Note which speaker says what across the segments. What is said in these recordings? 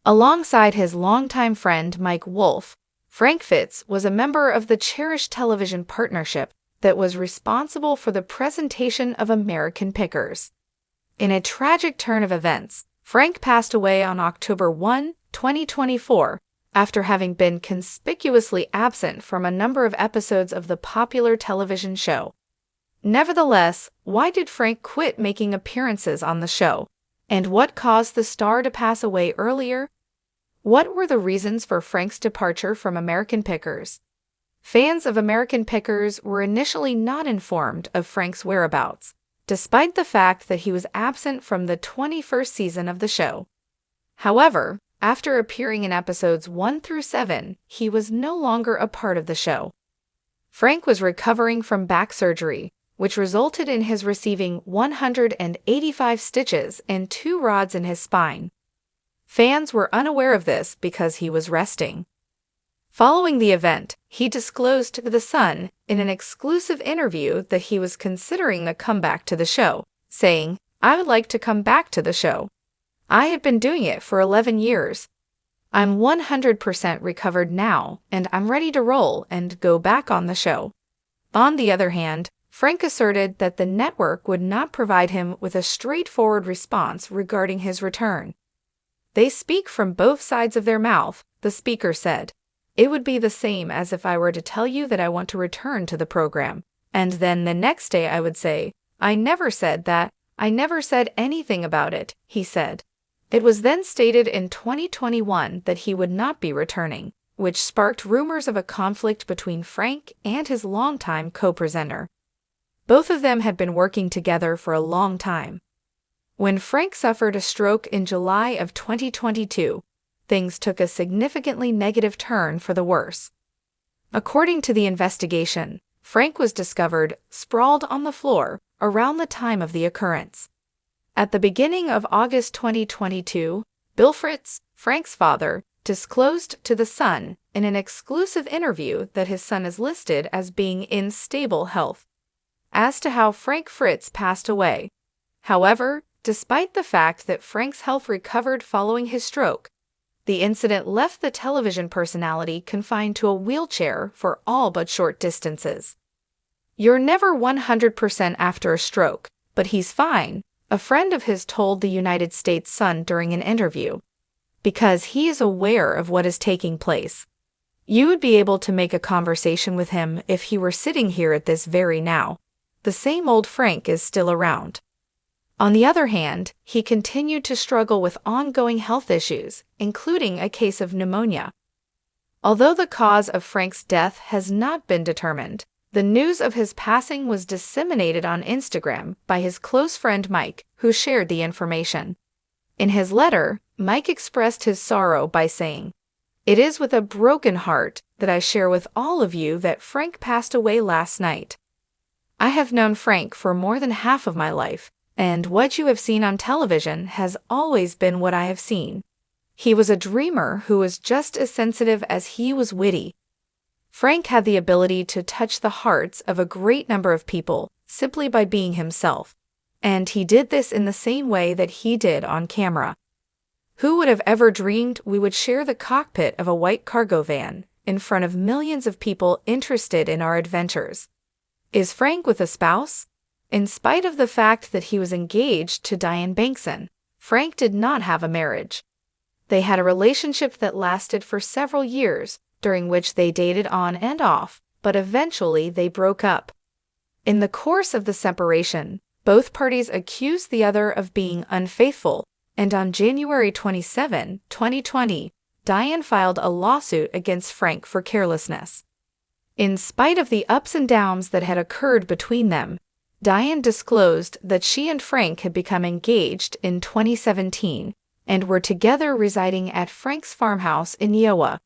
Speaker 1: Alongside his longtime friend Mike Wolfe, Frank Fritz was a member of the cherished television partnership that was responsible for the presentation of American Pickers. In a tragic turn of events, Frank passed away on October 1, 2024, after having been conspicuously absent from a number of episodes of the popular television show. Nevertheless, why did Frank quit making appearances on the show? And what caused the star to pass away earlier? What were the reasons for Frank's departure from American Pickers? Fans of American Pickers were initially not informed of Frank's whereabouts, despite the fact that he was absent from the 21st season of the show. However, after appearing in episodes 1 through 7, he was no longer a part of the show. Frank was recovering from back surgery, which resulted in his receiving 185 stitches and 2 rods in his spine. Fans were unaware of this because he was resting. Following the event, he disclosed to The Sun in an exclusive interview that he was considering a comeback to the show, saying, "I would like to come back to the show. I have been doing it for 11 years. I'm 100% recovered now, and I'm ready to roll and go back on the show." On the other hand, Frank asserted that the network would not provide him with a straightforward response regarding his return. "They speak from both sides of their mouth," the speaker said. "It would be the same as if I were to tell you that I want to return to the program, and then the next day I would say, 'I never said that, I never said anything about it,'" he said. It was then stated in 2021 that he would not be returning, which sparked rumors of a conflict between Frank and his longtime co-presenter. Both of them had been working together for a long time. When Frank suffered a stroke in July of 2022, things took a significantly negative turn for the worse. According to the investigation, Frank was discovered sprawled on the floor around the time of the occurrence. At the beginning of August 2022, Bill Fritz, Frank's father, disclosed to The Sun in an exclusive interview that his son is listed as being in stable health. As to how Frank Fritz passed away, however, despite the fact that Frank's health recovered following his stroke, the incident left the television personality confined to a wheelchair for all but short distances. "You're never 100% after a stroke, but he's fine," a friend of his told the United States Sun during an interview, "because he is aware of what is taking place. You would be able to make a conversation with him if he were sitting here at this very now. The same old Frank is still around." On the other hand, he continued to struggle with ongoing health issues, including a case of pneumonia. Although the cause of Frank's death has not been determined, the news of his passing was disseminated on Instagram by his close friend Mike, who shared the information. In his letter, Mike expressed his sorrow by saying, "It is with a broken heart that I share with all of you that Frank passed away last night. I have known Frank for more than half of my life, and what you have seen on television has always been what I have seen. He was a dreamer who was just as sensitive as he was witty. Frank had the ability to touch the hearts of a great number of people simply by being himself, and he did this in the same way that he did on camera. Who would have ever dreamed we would share the cockpit of a white cargo van in front of millions of people interested in our adventures? Is Frank with a spouse?" In spite of the fact that he was engaged to Diane Bankson, Frank did not have a marriage. They had a relationship that lasted for several years, during which they dated on and off, but eventually they broke up. In the course of the separation, both parties accused the other of being unfaithful, and on January 27, 2020, Diane filed a lawsuit against Frank for carelessness. In spite of the ups and downs that had occurred between them, Diane disclosed that she and Frank had become engaged in 2017 and were together residing at Frank's farmhouse in Iowa.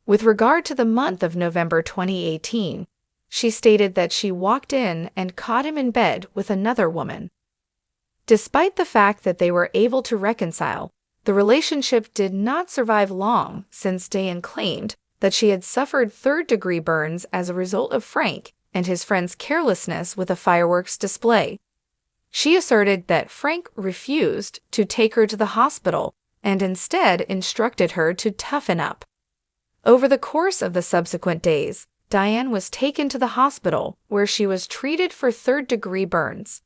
Speaker 1: With regard to the month of November 2018, she stated that she walked in and caught him in bed with another woman. Despite the fact that they were able to reconcile, the relationship did not survive long, since Diane claimed that she had suffered third-degree burns as a result of Frank and his friend's carelessness with a fireworks display. She asserted that Frank refused to take her to the hospital and instead instructed her to toughen up. Over the course of the subsequent days, Diane was taken to the hospital where she was treated for third-degree burns.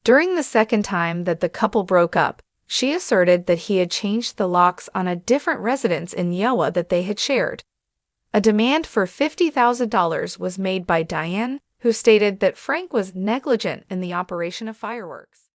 Speaker 1: During the second time that the couple broke up, she asserted that he had changed the locks on a different residence in Iowa that they had shared. A demand for $50,000 was made by Diane, who stated that Frank was negligent in the operation of fireworks.